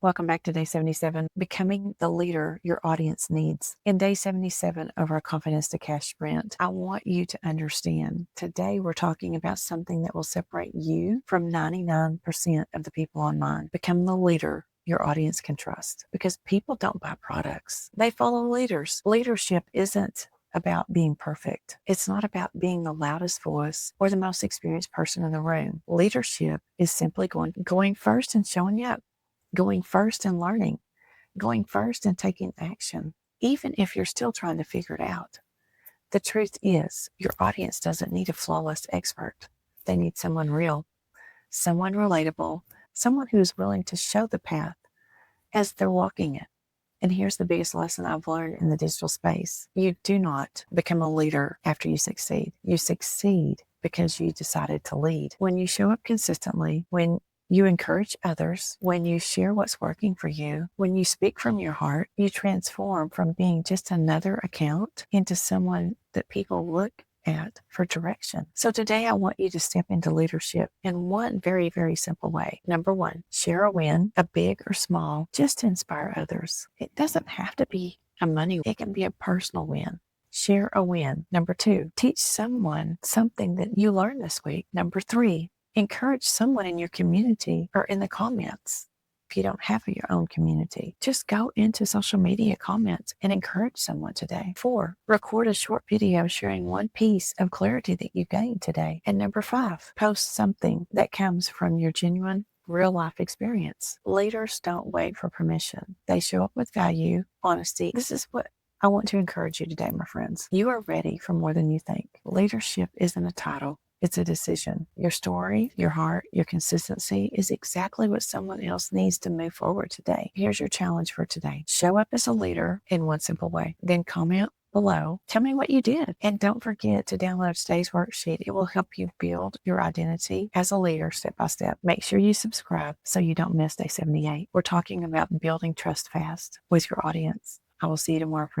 Welcome back to day 77, becoming the leader your audience needs. In day 77 of our Confidence to Cash sprint, I want you to understand today we're talking about something that will separate you from 99% of the people online. Become the leader your audience can trust, because people don't buy products. They follow leaders. Leadership isn't about being perfect. It's not about being the loudest voice or the most experienced person in the room. Leadership is simply going first and showing up, going first and learning, going first and taking action, even if you're still trying to figure it out. The truth is, your audience doesn't need a flawless expert. They need someone real, someone relatable, someone who's willing to show the path as they're walking it. And here's the biggest lesson I've learned in the digital space. You do not become a leader after you succeed. You succeed because you decided to lead. When you show up consistently, when you encourage others, when you share what's working for you, when you speak from your heart, you transform from being just another account into someone that people look at for direction. So today I want you to step into leadership in one very, very simple way. Number one, share a win, a big or small, just to inspire others. It doesn't have to be a money, it can be a personal win. Share a win. Number two, teach someone something that you learned this week. Number three, encourage someone in your community or in the comments. If you don't have your own community, just go into social media comments and encourage someone today. 4, record a short video sharing one piece of clarity that you gained today. And number 5, post something that comes from your genuine real life experience. Leaders don't wait for permission. They show up with value, honesty. This is what I want to encourage you today, my friends. You are ready for more than you think. Leadership isn't a title. It's a decision. Your story, your heart, your consistency is exactly what someone else needs to move forward today. Here's your challenge for today. Show up as a leader in one simple way. Then comment below. Tell me what you did. And don't forget to download today's worksheet. It will help you build your identity as a leader step by step. Make sure you subscribe so you don't miss day 78. We're talking about building trust fast with your audience. I will see you tomorrow, friends.